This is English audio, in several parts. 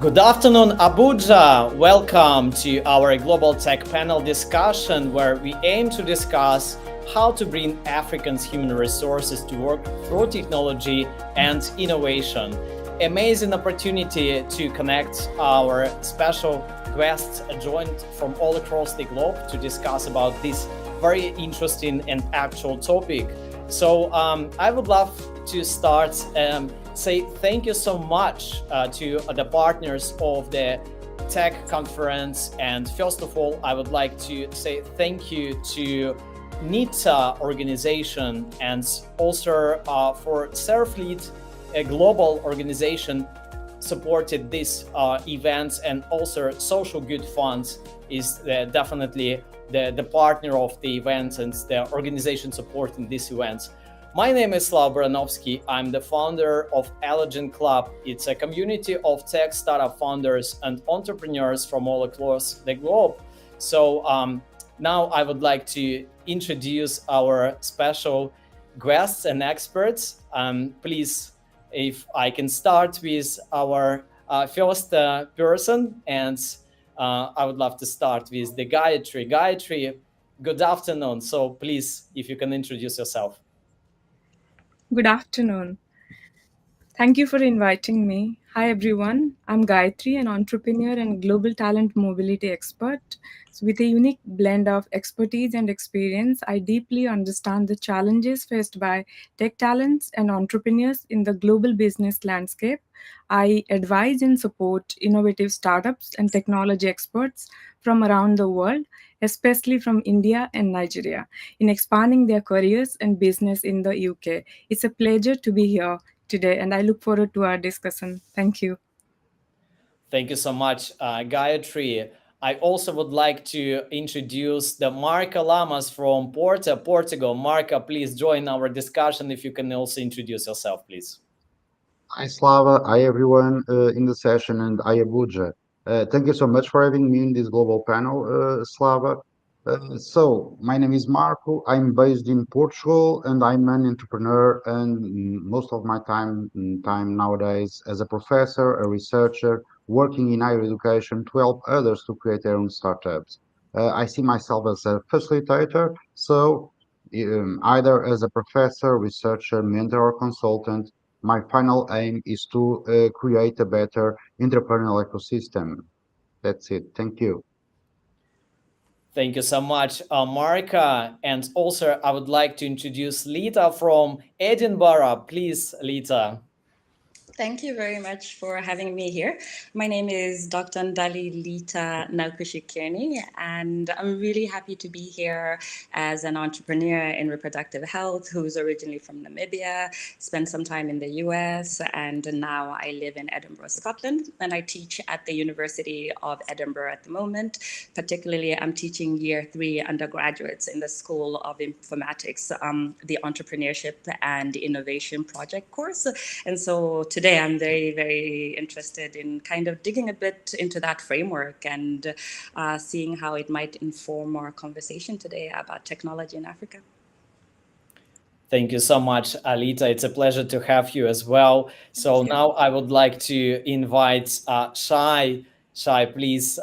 Good afternoon, Abuja. Welcome to our Global Tech panel discussion where we aim to discuss how to bring Africans' human resources to work through technology and innovation. Amazing opportunity to connect our special guests joined from all across the globe to discuss about this very interesting and actual topic. So I would love to start say thank you so much to the partners of the tech conference. And first of all, I would like to say thank you to NITA organization and also for Serfleet, a global organization supported this events, and also Social Good Funds is definitely the partner of the events and the organization supporting these events. My name is Slav Baranovsky. I'm the founder of Eligent Club. It's a community of tech startup founders and entrepreneurs from all across the globe. So now I would like to introduce our special guests and experts. Please, if I can start with our first person, and I would love to start with the Gayatri. Gayatri, good afternoon. So please, if you can introduce yourself. Good afternoon. Thank you for inviting me. Hi, everyone. I'm Gayatri, an entrepreneur and global talent mobility expert. So with a unique blend of expertise and experience, I deeply understand the challenges faced by tech talents and entrepreneurs in the global business landscape. I advise and support innovative startups and technology experts from around the world, especially from India and Nigeria, in expanding their careers and business in the UK. It's a pleasure to be here today, and I look forward to our discussion. Thank you. Thank you so much, Gayatri. I also would like to introduce the Marca Lamas from Portugal. Marca, please join our discussion. If you can also introduce yourself, please. Hi Slava, hi everyone in the session, and hi Abuja. Thank you so much for having me in this global panel, Slava. So, my name is Marco. I'm based in Portugal, and I'm an entrepreneur, and most of my time nowadays as a professor, a researcher, working in higher education to help others to create their own startups. I see myself as a facilitator, so either as a professor, researcher, mentor, or consultant. My final aim is to create a better entrepreneurial ecosystem. That's it. Thank you. Thank you so much, Marca. And also, I would like to introduce Lita from Edinburgh. Please, Lita. Thank you very much for having me here. My name is Dr. Ndali Lita Naukushikirni, and I'm really happy to be here as an entrepreneur in reproductive health who's originally from Namibia, spent some time in the US, and now I live in Edinburgh, Scotland, and I teach at the University of Edinburgh at the moment. Particularly, I'm teaching year 3 undergraduates in the School of Informatics, the Entrepreneurship and Innovation Project course. And so today I'm very, very interested in kind of digging a bit into that framework and seeing how it might inform our conversation today about technology in Africa. Thank you so much, Alita. It's a pleasure to have you as well. So now I would like to invite Shai. Shai, please,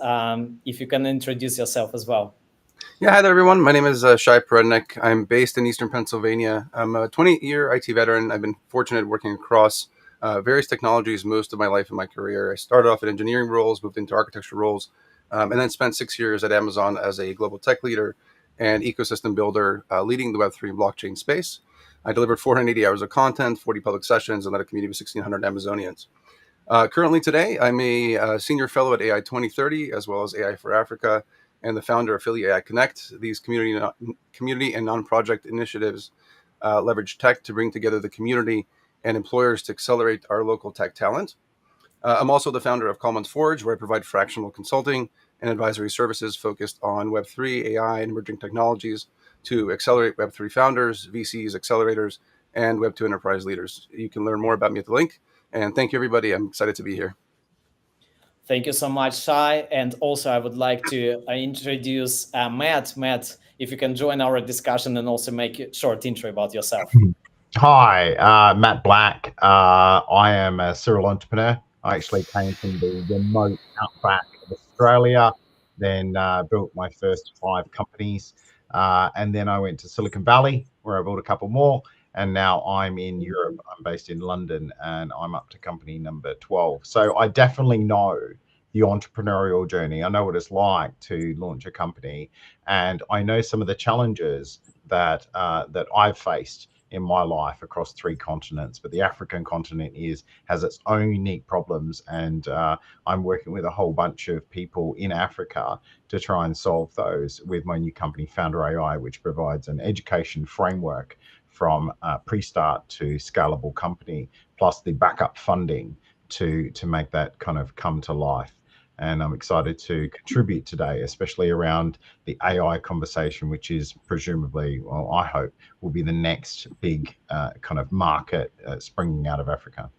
if you can introduce yourself as well. Yeah, hi there, everyone. My name is Shai Perednik. I'm based in Eastern Pennsylvania. I'm a 20-year IT veteran. I've been fortunate working across various technologies most of my life in my career. I started off in engineering roles, moved into architecture roles, and then spent 6 years at Amazon as a global tech leader and ecosystem builder, leading the Web3 and blockchain space. I delivered 480 hours of content, 40 public sessions, and led a community of 1,600 Amazonians. Currently today, I'm a senior fellow at AI 2030, as well as AI for Africa, and the founder of Philly AI Connect. These community and non-project initiatives leverage tech to bring together the community and employers to accelerate our local tech talent. I'm also the founder of Commons Forge, where I provide fractional consulting and advisory services focused on Web3, AI, and emerging technologies to accelerate Web3 founders, VCs, accelerators, and Web2 enterprise leaders. You can learn more about me at the link. And thank you, everybody. I'm excited to be here. Thank you so much, Shai. And also, I would like to introduce Matt. Matt, if you can join our discussion and also make a short intro about yourself. Hi, Matt Black. I am a serial entrepreneur. I actually came from the remote outback of Australia, then built my first 5 companies. And then I went to Silicon Valley, where I built a couple more. And now I'm in Europe. I'm based in London, and I'm up to company number 12. So I definitely know the entrepreneurial journey. I know what it's like to launch a company, and I know some of the challenges that I've faced in my life across 3 continents. But the African continent has its own unique problems, and I'm working with a whole bunch of people in Africa to try and solve those with my new company, Founder AI, which provides an education framework from pre-start to scalable company, plus the backup funding to make that kind of come to life. And I'm excited to contribute today, especially around the AI conversation, which is presumably, well, I hope, will be the next big kind of market springing out of Africa.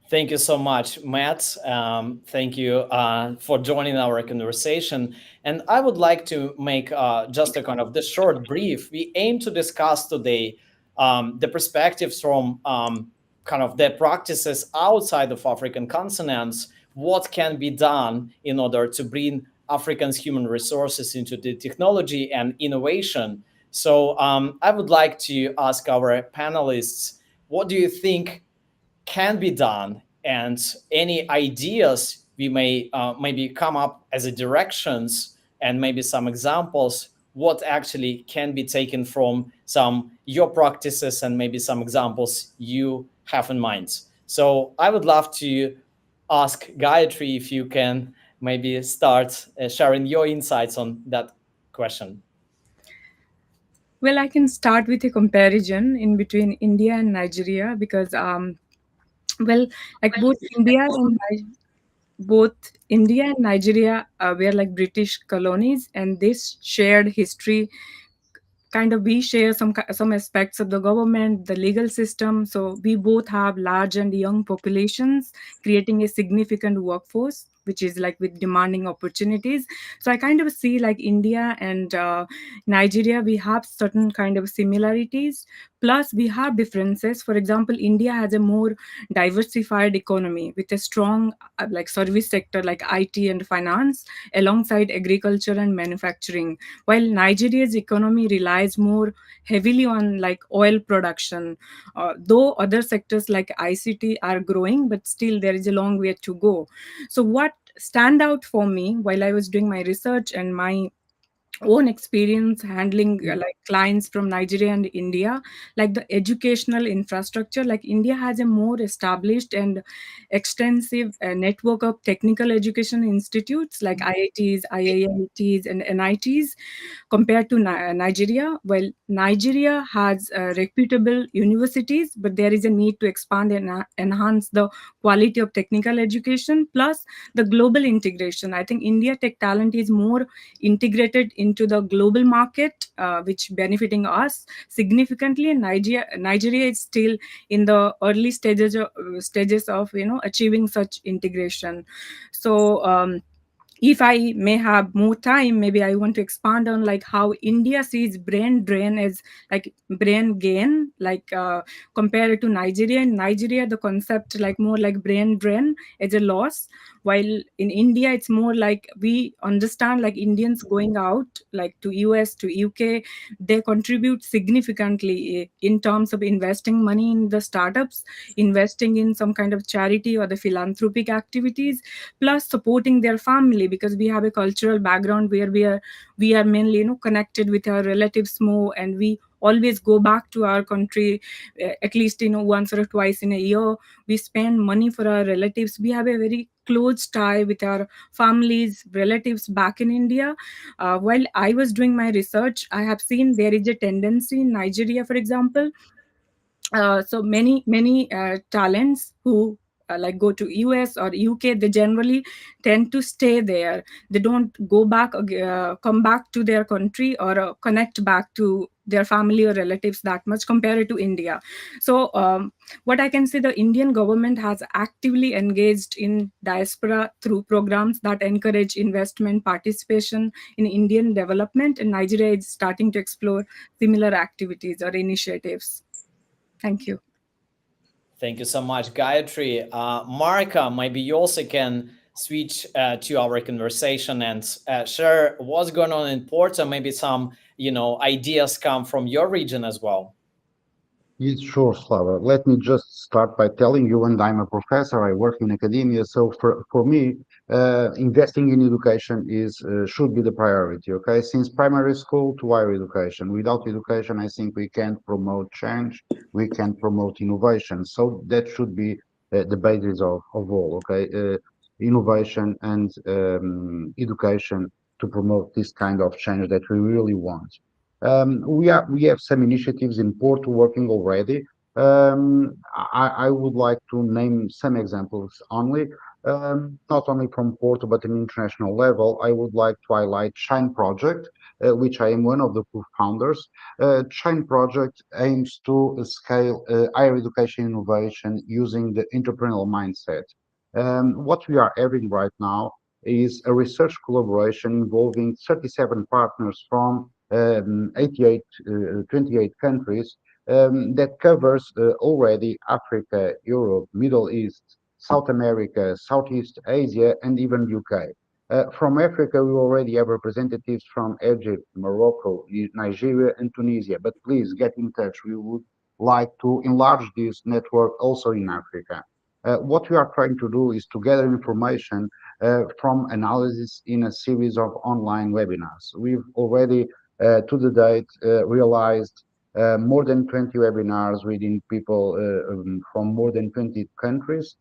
Thank you so much, Matt. Thank you for joining our conversation. And I would like to make just a kind of the short brief. We aim to discuss today the perspectives from kind of the practices outside of African continents, what can be done in order to bring Africans' human resources into the technology and innovation. So I would like to ask our panelists, what do you think can be done, and any ideas we may maybe come up as a directions, and maybe some examples what actually can be taken from some your practices, and maybe some examples you have in mind. So I would love to ask Gayatri if you can maybe start sharing your insights on that question. Well, I can start with a comparison in between India and Nigeria because, well, like both India and Nigeria were like British colonies, and this shared history kind of we share some aspects of the government, the legal system. So we both have large and young populations, creating a significant workforce which is like with demanding opportunities. So I kind of see like India and Nigeria, we have certain kind of similarities, plus we have differences. For example, India has a more diversified economy with a strong like service sector like IT and finance, alongside agriculture and manufacturing, while Nigeria's economy relies more heavily on like oil production. Though other sectors like ICT are growing, but still there is a long way to go. So what stand out for me while I was doing my research and my own experience handling like clients from Nigeria and India, like the educational infrastructure, like India has a more established and extensive network of technical education institutes like IITs, IIMTs, and NITs compared to Nigeria. Well, Nigeria has reputable universities, but there is a need to expand and enhance the quality of technical education, plus the global integration. I think India tech talent is more integrated into the global market, which benefiting us significantly. And Nigeria is still in the early stages of achieving such integration. So if I may have more time, maybe I want to expand on like how India sees brain drain as like brain gain, like compared to Nigeria. In Nigeria, the concept like more like brain drain as a loss, while in India it's more like we understand like Indians going out like to US, to UK, they contribute significantly in terms of investing money in the startups, investing in some kind of charity or the philanthropic activities, plus supporting their family, because we have a cultural background where we are mainly connected with our relatives more, and we always go back to our country at least once or twice in a year. We spend money for our relatives. We have a very close tie with our families, relatives back in India. While I was doing my research, I have seen there is a tendency in Nigeria, for example. So many talents who like go to US or UK, they generally tend to stay there. They don't go back, come back to their country, or connect back to their family or relatives that much compared to India. So what I can say, the Indian government has actively engaged in diaspora through programs that encourage investment, participation in Indian development, and Nigeria is starting to explore similar activities or initiatives. Thank you. Thank you so much, Gayatri. Marika, maybe you also can switch to our conversation and share what's going on in Porto. Maybe some, ideas come from your region as well. Yes, sure, Slava. Let me just start by telling you, and I'm a professor, I work in academia. So for me, investing in education is should be the priority, okay? Since primary school to higher education. Without education, I think we can't promote change, we can't promote innovation. So that should be the basis of all, okay? Innovation and education to promote this kind of change that we really want. We have some initiatives in Porto working already. I would like to name some examples only, not only from Porto but an international level. I would like to highlight Shine Project, which I am one of the co-founders. Shine Project aims to scale higher education innovation using the entrepreneurial mindset. What we are having right now is a research collaboration involving 37 partners from 28 countries that covers already Africa, Europe, Middle East, South America, Southeast Asia, and even UK. From Africa, we already have representatives from Egypt, Morocco, Nigeria, and Tunisia. But please get in touch. We would like to enlarge this network also in Africa. What we are trying to do is to gather information from analysis in a series of online webinars. We've already to the date realized more than 20 webinars within people from more than 20 countries.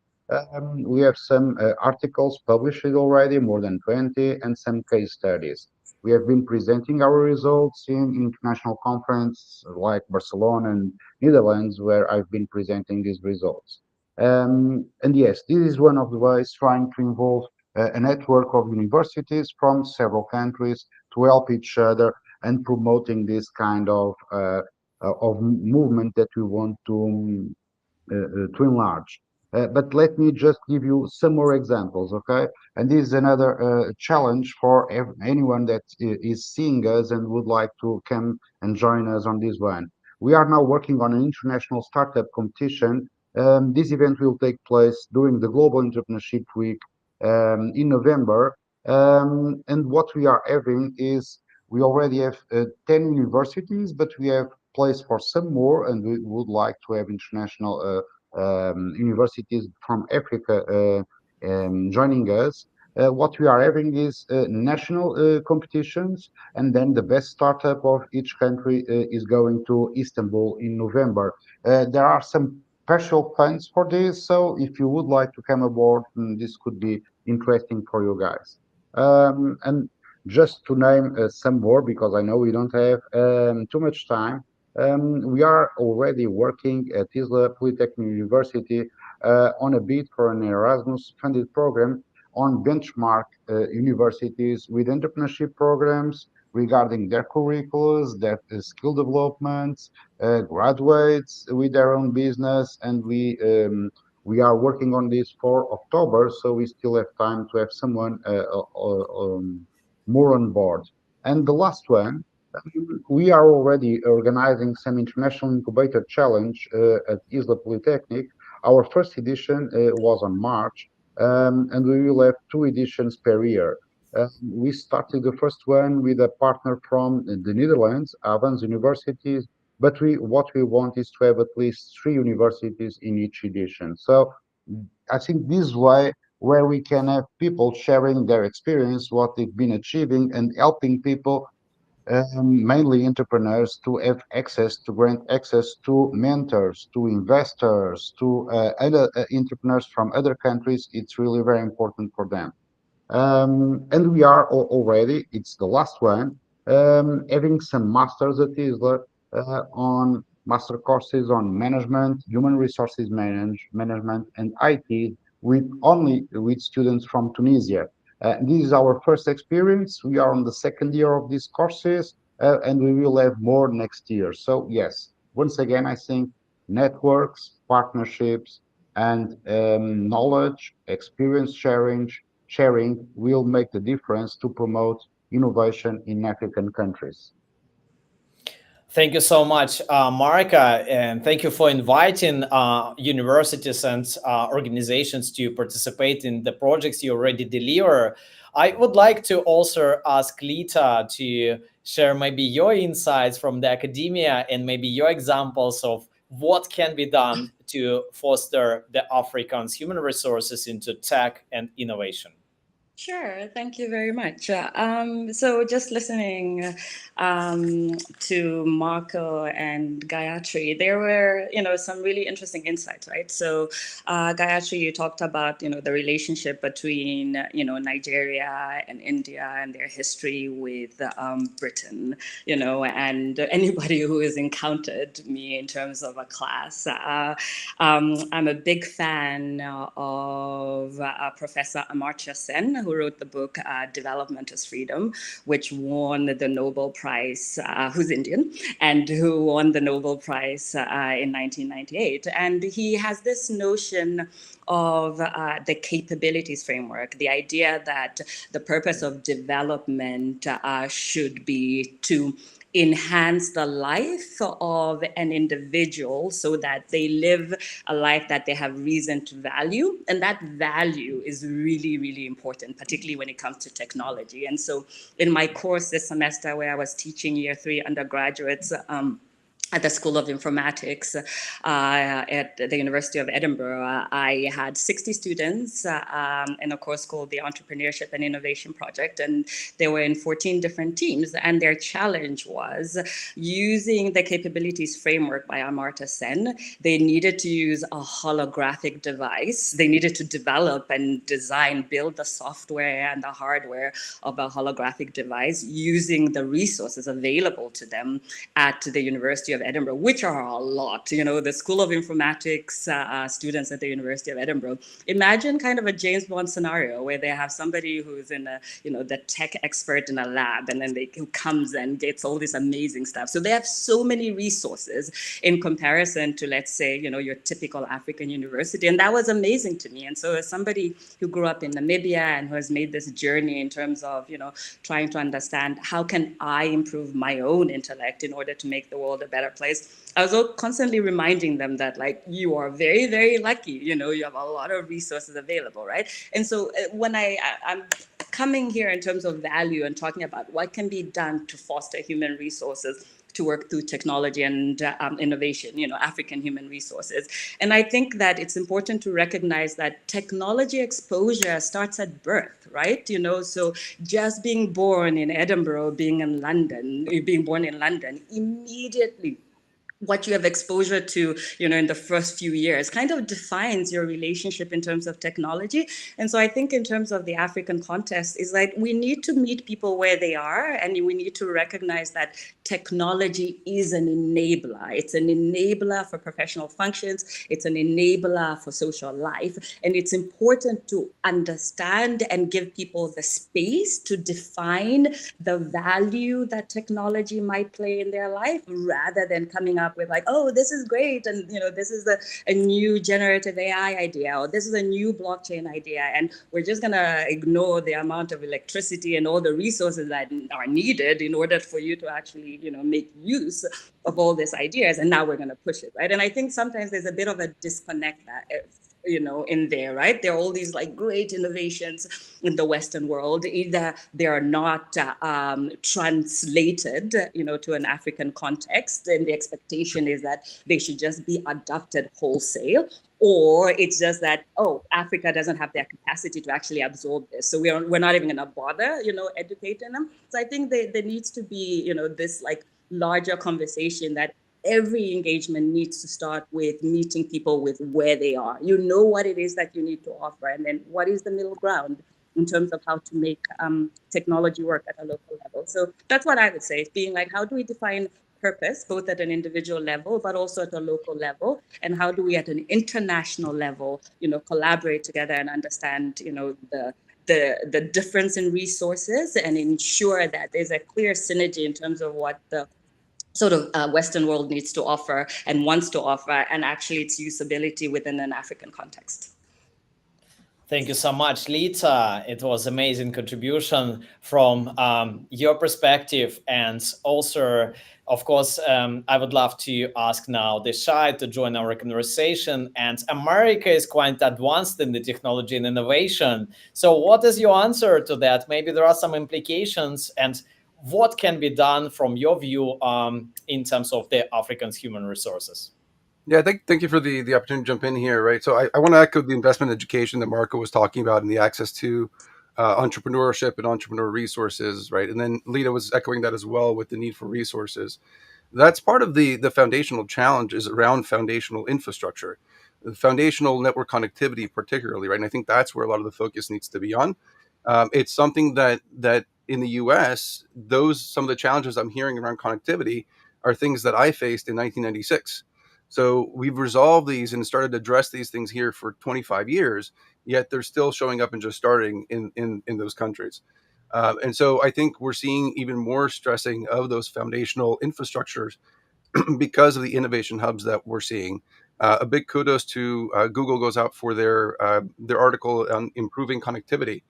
We have some articles published already, more than 20, and some case studies. We have been presenting our results in international conferences like Barcelona and Netherlands, where I've been presenting these results. And yes, this is one of the ways trying to involve a network of universities from several countries to help each other and promoting this kind of movement that we want to enlarge. But let me just give you some more examples, okay? And this is another challenge for anyone that is seeing us and would like to come and join us on this one. We are now working on an international startup competition. This event will take place during the Global Entrepreneurship Week in November. And what we are having is we already have 10 universities, but we have place for some more, and we would like to have international universities from Africa joining us. What we are having is national competitions, and then the best startup of each country is going to Istanbul in November. There are some special funds for this, so if you would like to come aboard, this could be interesting for you guys. And just to name some more, because I know we don't have too much time, we are already working at Isla Polytechnic University on a bid for an Erasmus funded program on benchmark universities with entrepreneurship programs regarding their curriculums, their skill developments, graduates with their own business, and we are working on this for October, so we still have time to have someone more on board. And the last one, we are already organizing some international incubator challenge at Isla Polytechnic. Our first edition was on March, and we will have two editions per year. We started the first one with a partner from the Netherlands, Avans Universities, but what we want is to have at least three universities in each edition. So I think this way where we can have people sharing their experience, what they've been achieving, and helping people mainly entrepreneurs to have access to grant access to mentors, to investors, to other entrepreneurs from other countries. It's really very important for them. And we are already, it's the last one, having some masters at ISLA on master courses on management, human resources management, and IT with only with students from Tunisia. This is our first experience. We are on the second year of these courses, and we will have more next year. So yes, once again, I think networks, partnerships, and knowledge, experience sharing will make the difference to promote innovation in African countries. Thank you so much, Marika, and thank you for inviting universities and organizations to participate in the projects you already deliver. I would like to also ask Lita to share maybe your insights from the academia and maybe your examples of what can be done to foster the Africans' human resources into tech and innovation. Sure, thank you very much. So just listening to Marco and Gayatri, there were, some really interesting insights, right? So Gayatri, you talked about, the relationship between, Nigeria and India and their history with Britain, and anybody who has encountered me in terms of a class. I'm a big fan of Professor Amartya Sen, who wrote the book Development is Freedom, which won the Nobel Prize, who's Indian, and who won the Nobel Prize in 1998. And he has this notion of the capabilities framework, the idea that the purpose of development should be to enhance the life of an individual so that they live a life that they have reason to value. And that value is really, really important, particularly when it comes to technology. And so in my course this semester, where I was teaching year 3 undergraduates, at the School of Informatics at the University of Edinburgh, I had 60 students in a course called the Entrepreneurship and Innovation Project, and they were in 14 different teams. And their challenge was using the capabilities framework by Amartya Sen. They needed to use a holographic device. They needed to develop and design, build the software and the hardware of a holographic device using the resources available to them at the University of Edinburgh, which are a lot. The School of Informatics students at the University of Edinburgh. Imagine kind of a James Bond scenario where they have somebody who's in the tech expert in a lab, and then who comes and gets all this amazing stuff. So they have so many resources in comparison to, let's say, your typical African university. And that was amazing to me. And so as somebody who grew up in Namibia and who has made this journey in terms of, trying to understand how can I improve my own intellect in order to make the world a better place, I was constantly reminding them that, like, you are very, very lucky. You have a lot of resources available, right? And so when I'm coming here in terms of value and talking about what can be done to foster human resources to work through technology and innovation, African human resources. And I think that it's important to recognize that technology exposure starts at birth, right? So just being born in Edinburgh, being born in London, immediately what you have exposure to, in the first few years kind of defines your relationship in terms of technology. And so I think in terms of the African context is like, we need to meet people where they are, and we need to recognize that technology is an enabler. It's an enabler for professional functions. It's an enabler for social life. And it's important to understand and give people the space to define the value that technology might play in their life, rather than coming up with like, oh, this is great, and this is a new generative AI idea, or this is a new blockchain idea, and we're just gonna ignore the amount of electricity and all the resources that are needed in order for you to actually make use of all these ideas, and now we're gonna push it, right? And I think sometimes there's a bit of a disconnect in there, right? There are all these like great innovations in the Western world. Either they are not translated, to an African context, and the expectation is that they should just be adopted wholesale, or it's just that, oh, Africa doesn't have their capacity to actually absorb this, so we're not even going to bother, educating them. So I think there needs to be, this like larger conversation that every engagement needs to start with meeting people with where they are. You know what it is that you need to offer, and then what is the middle ground in terms of how to make technology work at a local level. So that's what I would say, being like, how do we define purpose, both at an individual level, but also at a local level? And how do we at an international level, collaborate together and understand, the difference in resources, and ensure that there's a clear synergy in terms of what the sort of Western world needs to offer and wants to offer, and actually its usability within an African context. Thank you so much, Lita. It was amazing contribution from your perspective, and also, of course, I would love to ask now Deshai to join our conversation. And America is quite advanced in the technology and innovation. So, what is your answer to that? Maybe there are some implications, and what can be done from your view in terms of the Africans' human resources? Yeah, thank you for the opportunity to jump in here, right? So I want to echo the investment education that Marco was talking about and the access to entrepreneurship and entrepreneur resources, right? And then Lita was echoing that as well with the need for resources. That's part of the foundational challenge is around foundational infrastructure, the foundational network connectivity, particularly, right? And I think that's where a lot of the focus needs to be on. It's something that in the U.S., some of the challenges I'm hearing around connectivity are things that I faced in 1996. So we've resolved these and started to address these things here for 25 years, yet they're still showing up and just starting in those countries. And so I think we're seeing even more stressing of those foundational infrastructures because of the innovation hubs that we're seeing. A big kudos to Google goes out for their article on improving connectivity,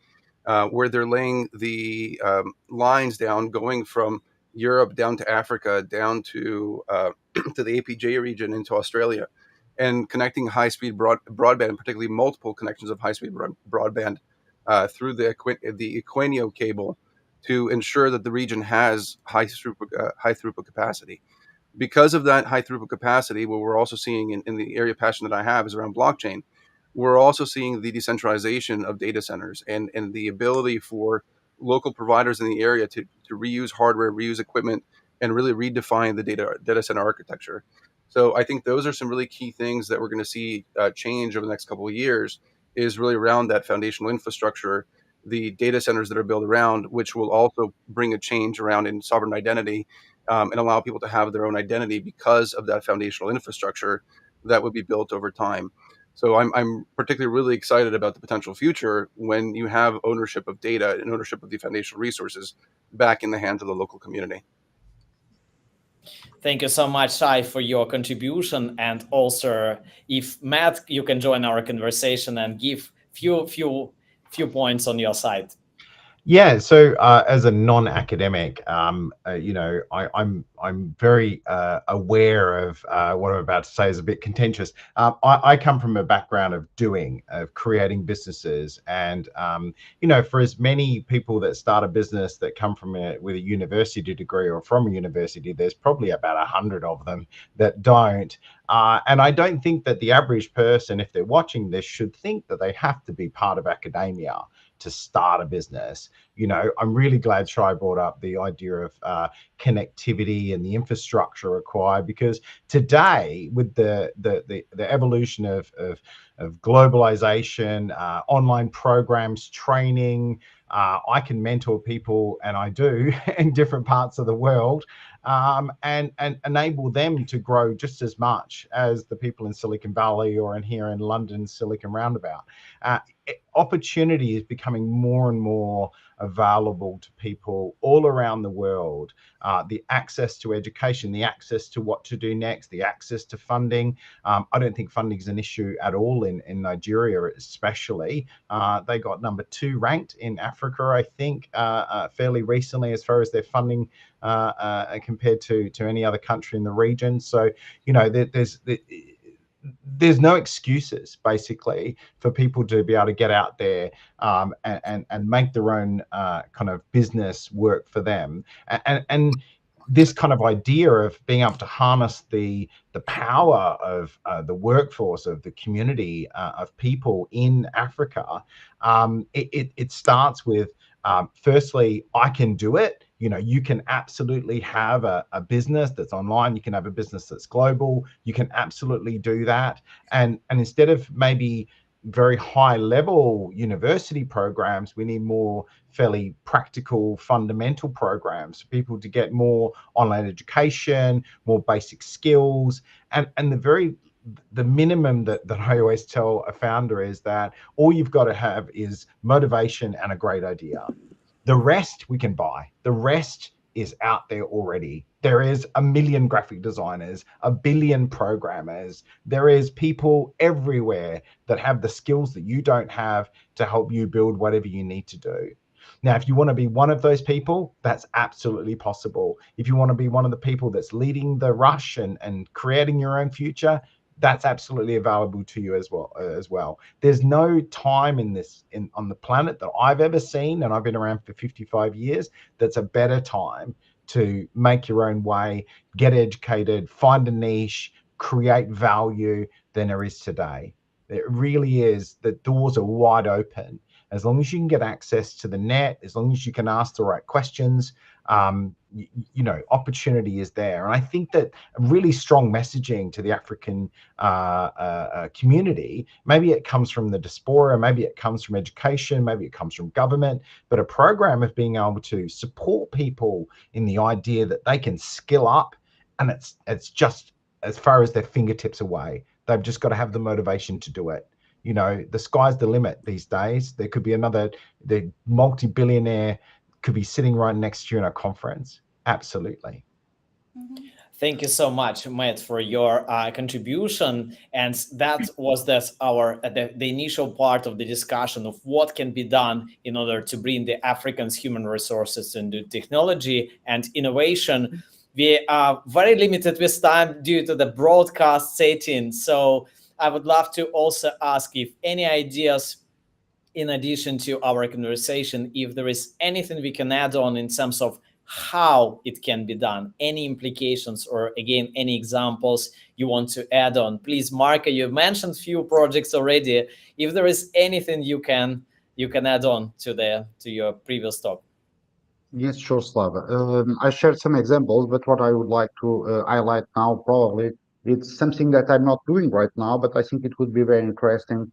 where they're laying the lines down, going from Europe down to Africa, down to to the APJ region into Australia, and connecting high-speed broadband, particularly multiple connections of high-speed broadband through the Equinio cable to ensure that the region has high throughput capacity. Because of that high throughput capacity, what we're also seeing in the area of passion that I have is around blockchain. We're also seeing the decentralization of data centers and the ability for local providers in the area to reuse hardware, reuse equipment, and really redefine the data center architecture. So I think those are some really key things that we're going to see change over the next couple of years is really around that foundational infrastructure, the data centers that are built around, which will also bring a change around in sovereign identity and allow people to have their own identity because of that foundational infrastructure that would be built over time. So I'm particularly really excited about the potential future when you have ownership of data and ownership of the foundational resources back in the hands of the local community. Thank you so much, Shai, for your contribution. And also, if Matt, you can join our conversation and give few points on your side. Yeah, so as a non-academic, I'm very aware of what I'm about to say is a bit contentious. I come from a background of creating businesses, and for as many people that start a business that come from with a university degree or from a university, there's probably about 100 of them that don't. And I don't think that the average person, if they're watching this, should think that they have to be part of academia to start a business. I'm really glad Shai brought up the idea of connectivity and the infrastructure required, because today, with the evolution of globalization, online programs, training, I can mentor people, and I do, in different parts of the world, and enable them to grow just as much as the people in Silicon Valley or here in London, Silicon Roundabout. Opportunity is becoming more and more available to people all around the world. The access to education, the access to what to do next, the access to funding. I don't think funding is an issue at all in Nigeria, especially. They got number 2 ranked in Africa, I think, fairly recently as far as their funding compared to any other country in the region. So, there's no excuses basically for people to be able to get out there and make their own kind of business work for them. And this kind of idea of being able to harness the power of the workforce of the community of people in Africa, it starts with firstly, I can do it. You can absolutely have a business that's online. You can have a business that's global. You can absolutely do that. And instead of maybe very high level university programs, we need more fairly practical, fundamental programs for people to get more online education, more basic skills. And the minimum that I always tell a founder is that all you've got to have is motivation and a great idea. The rest we can buy. The rest is out there already. There is a million graphic designers, a billion programmers. There is people everywhere that have the skills that you don't have to help you build whatever you need to do. Now, if you want to be one of those people, that's absolutely possible. If you want to be one of the people that's leading the rush and creating your own future, that's absolutely available to you as well. There's no time on the planet that I've ever seen, and I've been around for 55 years, that's a better time to make your own way, get educated, find a niche, create value than there is today. It really is. The doors are wide open. As long as you can get access to the net, as long as you can ask the right questions, opportunity is there. And I think that really strong messaging to the African community, maybe it comes from the diaspora, maybe it comes from education, maybe it comes from government, but a program of being able to support people in the idea that they can skill up, and it's just as far as their fingertips away. They've just got to have the motivation to do it. The sky's the limit these days. There could be the multi-billionaire could be sitting right next to you in a conference. Absolutely. Thank you so much, Matt, for your contribution. And that was the initial part of the discussion of what can be done in order to bring the Africans' human resources into technology and innovation. We are very limited with time due to the broadcast setting. So I would love to also ask if any ideas, in addition to our conversation, if there is anything we can add on in terms of how it can be done, any implications, or again, any examples you want to add on. Please, Marco, you mentioned few projects already. If there is anything you can add on to your previous talk. Yes, sure, Slava. I shared some examples, but what I would like to highlight now, probably, it's something that I'm not doing right now, but I think it would be very interesting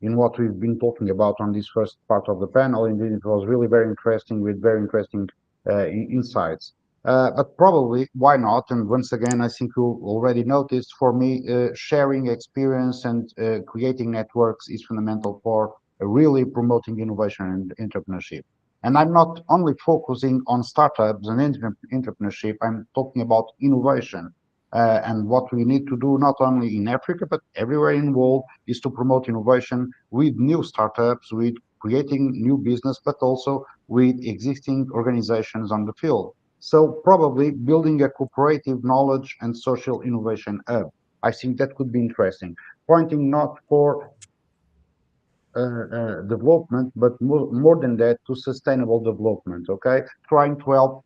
in what we've been talking about on this first part of the panel. Indeed, it was really very interesting with very interesting insights. But probably, why not? And once again, I think you already noticed, for me, sharing experience and creating networks is fundamental for really promoting innovation and entrepreneurship. And I'm not only focusing on startups and entrepreneurship, I'm talking about innovation. And what we need to do, not only in Africa, but everywhere in the world, is to promote innovation with new startups, with creating new business, but also with existing organizations on the field. So probably building a cooperative knowledge and social innovation hub. I think that could be interesting, pointing not for development, but more than that, to sustainable development. Okay, trying to help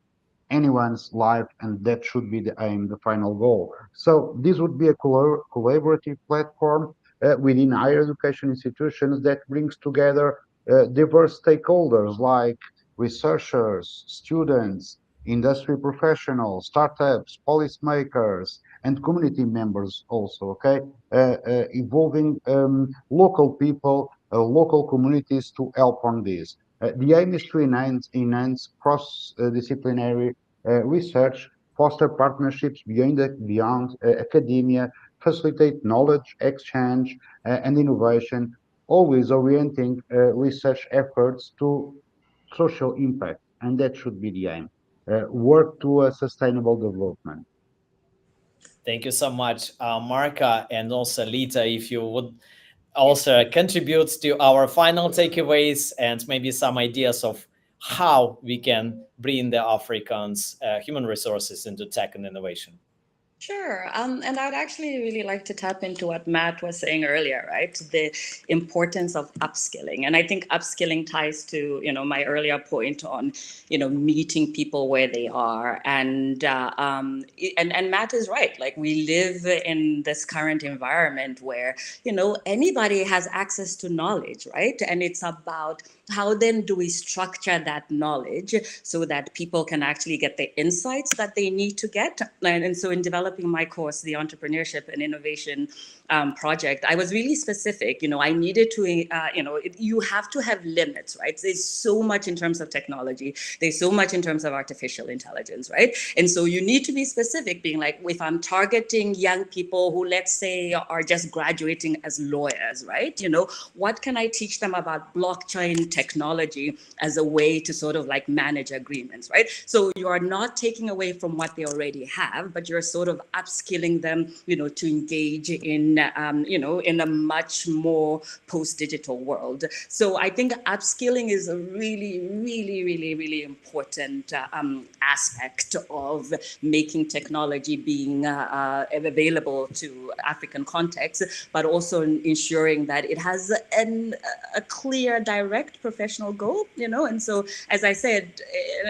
anyone's life, and that should be the aim, the final goal. So this would be a collaborative platform within higher education institutions that brings together diverse stakeholders like researchers, students, industry professionals, startups, policymakers, and community members also, okay? Involving local people, local communities to help on this. The aim is to enhance cross-disciplinary research, foster partnerships beyond academia, facilitate knowledge exchange and innovation, always orienting research efforts to social impact, and that should be the aim. Work to a sustainable development. Thank you so much, Marka, and also Lita, if you would also contribute to our final takeaways and maybe some ideas of how we can bring the Africans' human resources into tech and innovation. Sure. And I'd actually really like to tap into what Matt was saying earlier, right? The importance of upskilling. And I think upskilling ties to, my earlier point on, meeting people where they are. And Matt is right. Like, we live in this current environment where, anybody has access to knowledge, right? And it's about how then do we structure that knowledge so that people can actually get the insights that they need to get. And so in developing developing my course, the Entrepreneurship and Innovation project, I was really specific. I needed to, you have to have limits, right? There's so much in terms of technology. There's so much in terms of artificial intelligence, right? And so you need to be specific, being like, if I'm targeting young people who, let's say, are just graduating as lawyers, right? What can I teach them about blockchain technology as a way to sort of like manage agreements, right? So you are not taking away from what they already have, but you're sort of upskilling them, to engage in, in a much more post-digital world. So I think upskilling is a really, really, really, really important aspect of making technology being available to African contexts, but also ensuring that it has a clear, direct professional goal, and so, as I said,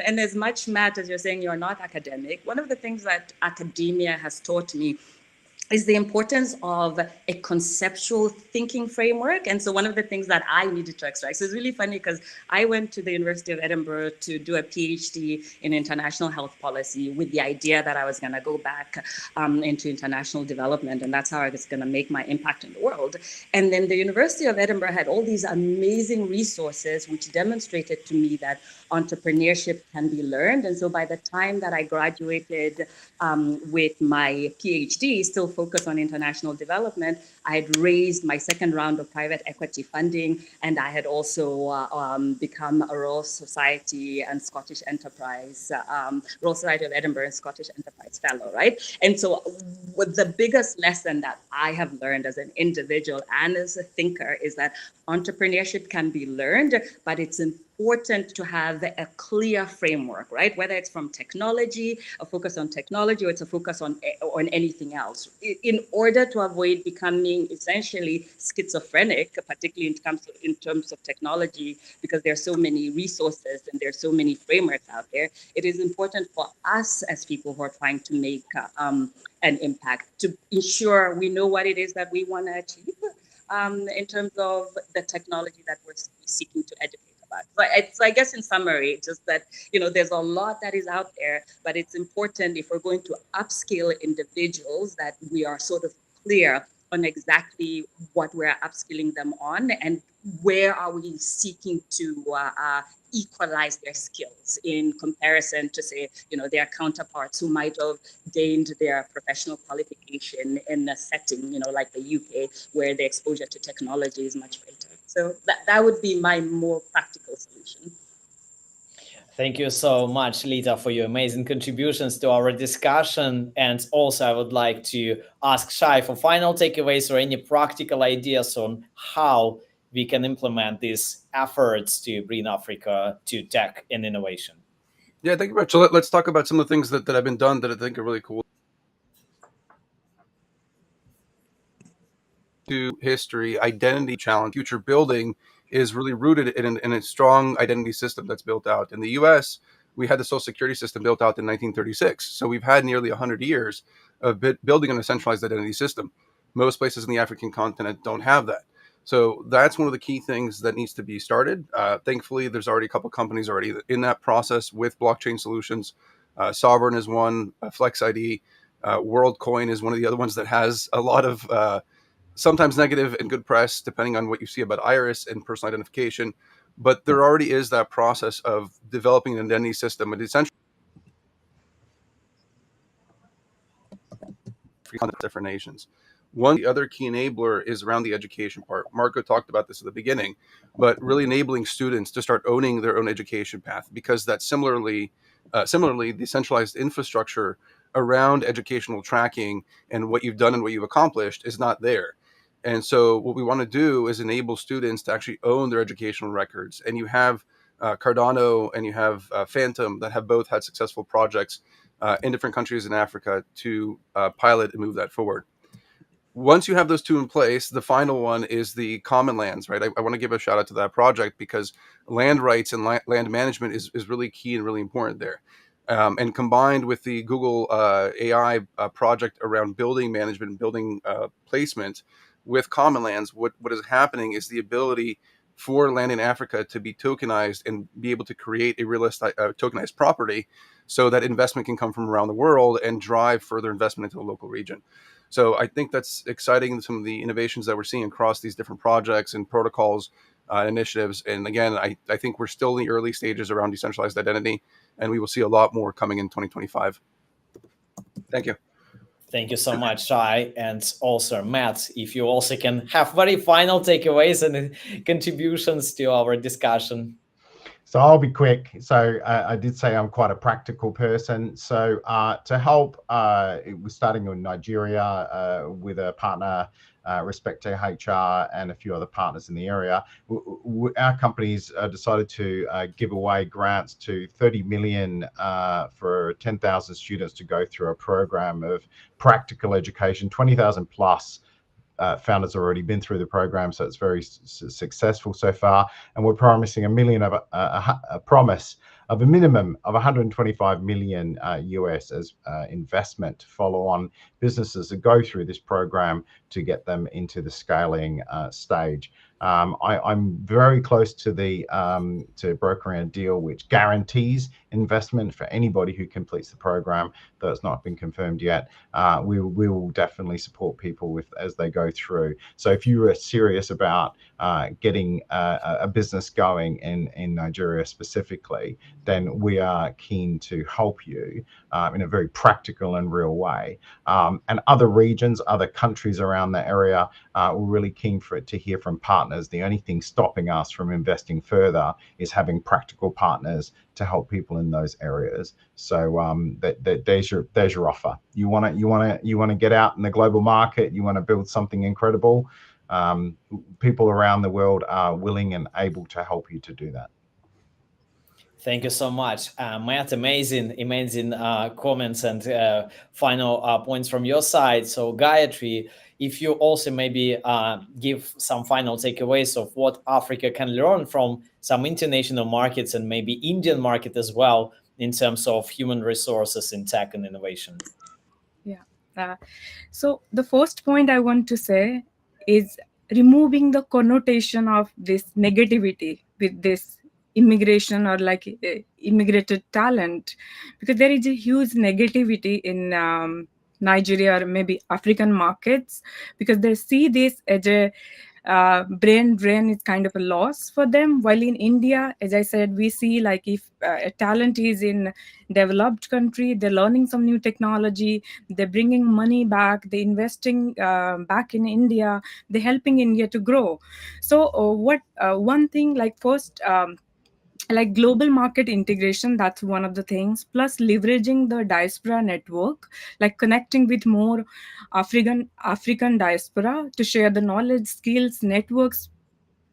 and as much, Matt, as you're saying, you're not academic, one of the things that academia has taught me is the importance of a conceptual thinking framework. And so one of the things that I needed to extract, so it's really funny because I went to the University of Edinburgh to do a PhD in international health policy with the idea that I was going to go back into international development. And that's how I was going to make my impact in the world. And then the University of Edinburgh had all these amazing resources which demonstrated to me that entrepreneurship can be learned. And so by the time that I graduated with my PhD, still focused on international development, I had raised my second round of private equity funding, and I had also become a Royal Society and Scottish Enterprise, Royal Society of Edinburgh and Scottish Enterprise Fellow, right? And so the biggest lesson that I have learned as an individual and as a thinker is that entrepreneurship can be learned, but it's important to have a clear framework, right? Whether it's from technology, a focus on technology, or it's a focus on anything else, in order to avoid becoming essentially schizophrenic, particularly in terms of technology, because there are so many resources and there are so many frameworks out there. It is important for us as people who are trying to make an impact to ensure we know what it is that we want to achieve in terms of the technology that we're seeking to educate about. So I guess in summary, just that, there's a lot that is out there, but it's important if we're going to upskill individuals that we are sort of clear on exactly what we're upskilling them on and where are we seeking to equalize their skills in comparison to, say, their counterparts who might have gained their professional qualification in a setting, like the UK, where the exposure to technology is much greater. So that would be my more practical solution. Thank you so much, Lita, for your amazing contributions to our discussion. And also, I would like to ask Shai for final takeaways or any practical ideas on how we can implement these efforts to bring Africa to tech and innovation. Yeah, thank you very much. So let's talk about some of the things that have been done that I think are really cool. To history, identity challenge, future building is really rooted in a strong identity system that's built out. In the US, we had the social security system built out in 1936. So we've had nearly 100 years of building a centralized identity system. Most places in the African continent don't have that. So that's one of the key things that needs to be started. Thankfully, there's already a couple companies already in that process with blockchain solutions. Sovereign is one, Flex ID. WorldCoin is one of the other ones that has a lot of sometimes negative and good press, depending on what you see about iris and personal identification. But there already is that process of developing an identity system, and essentially different nations. The other key enabler is around the education part. Marco talked about this at the beginning, but really enabling students to start owning their own education path, because that similarly, the centralized infrastructure around educational tracking and what you've done and what you've accomplished is not there. And so what we want to do is enable students to actually own their educational records. And you have Cardano and you have Phantom that have both had successful projects in different countries in Africa to pilot and move that forward. Once you have those two in place, the final one is the common lands, right? I want to give a shout out to that project because land rights and land management is really key and really important there. And combined with the Google AI project around building management and building placement with common lands, what is happening is the ability for land in Africa to be tokenized and be able to create a realistic tokenized property so that investment can come from around the world and drive further investment into the local region. So I think that's exciting, some of the innovations that we're seeing across these different projects and protocols, initiatives. And again, I think we're still in the early stages around decentralized identity, and we will see a lot more coming in 2025. Thank you. Thank you so much, Shai. And also, Matt, if you also can have very final takeaways and contributions to our discussion. So I'll be quick. So I did say I'm quite a practical person. So to help, it was starting in Nigeria with a partner, Respectech HR, and a few other partners in the area. Our companies decided to give away grants to 30 million for 10,000 students to go through a program of practical education, 20,000 plus. Founders have already been through the program, so it's very successful so far. And we're promising a promise of a minimum of 125 million US as investment to follow on businesses that go through this program to get them into the scaling stage. I'm very close to to brokering a deal which guarantees investment for anybody who completes the program, though it's not been confirmed yet. We will definitely support people as they go through. So if you are serious about getting a business going in Nigeria specifically, then we are keen to help you in a very practical and real way. And other regions, other countries around the area, we're really keen to hear from partners. The only thing stopping us from investing further is having practical partners to help people in those areas. So there's your offer. You want to get out in the global market. You want to build something incredible. People around the world are willing and able to help you to do that. Thank you so much, Matt. Amazing comments and final points from your side. So, Gayatri, if you also maybe give some final takeaways of what Africa can learn from some international markets and maybe Indian market as well in terms of human resources in tech and innovation. Yeah. So the first point I want to say is removing the connotation of this negativity with this immigration or like immigrated talent, because there is a huge negativity in Nigeria or maybe African markets, because they see this as a brain drain is kind of a loss for them. While in India, as I said, we see like if a talent is in developed country, they're learning some new technology, they're bringing money back, they're investing back in India, they're helping India to grow. So one thing like first, like global market integration, that's one of the things, plus leveraging the diaspora network, like connecting with more african diaspora to share the knowledge, skills, networks,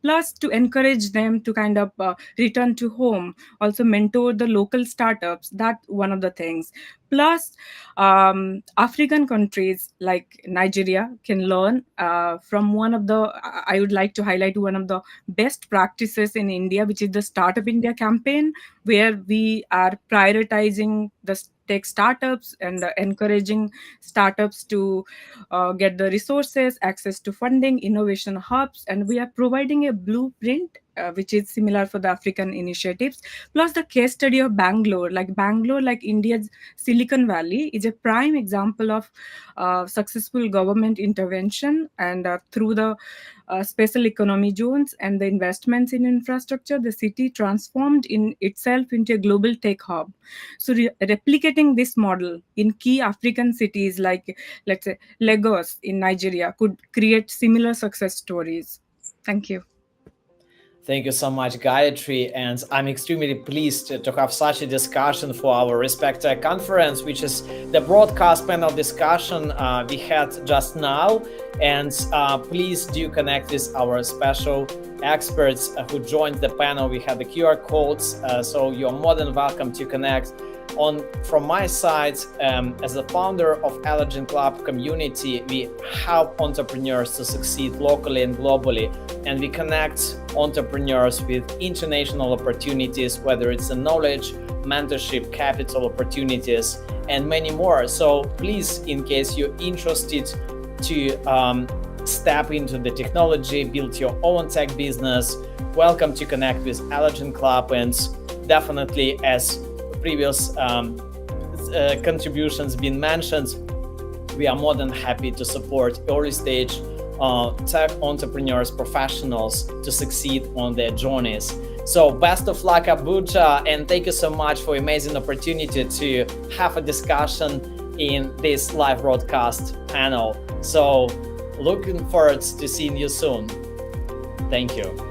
plus to encourage them to kind of return to home, also mentor the local startups. That one of the things. Plus African countries like Nigeria can learn from one of the, I would like to highlight one of the best practices in India, which is the Startup India campaign, where we are prioritizing the tech startups and encouraging startups to get the resources, access to funding, innovation hubs, and we are providing a blueprint which is similar for the African initiatives. Plus the case study of Bangalore, like India's Silicon Valley, is a prime example of successful government intervention, and through the special economy zones and the investments in infrastructure, the city transformed in itself into a global tech hub. So replicating this model in key African cities like, let's say, Lagos in Nigeria could create similar success stories. Thank you. Thank you so much, Gayatri. And I'm extremely pleased to have such a discussion for our Respectech conference, which is the broadcast panel discussion we had just now. And please do connect with our special experts who joined the panel. We had the QR codes, so you're more than welcome to connect. From my side, as the founder of Eligent Club community, we help entrepreneurs to succeed locally and globally, and we connect entrepreneurs with international opportunities, whether it's a knowledge, mentorship, capital opportunities, and many more. So please, in case you're interested to step into the technology, build your own tech business, welcome to connect with Eligent Club. And definitely, as previous contributions been mentioned, we are more than happy to support early stage tech entrepreneurs, professionals to succeed on their journeys. So best of luck, Abuja, and thank you so much for amazing opportunity to have a discussion in this live broadcast panel. So looking forward to seeing you soon. Thank you.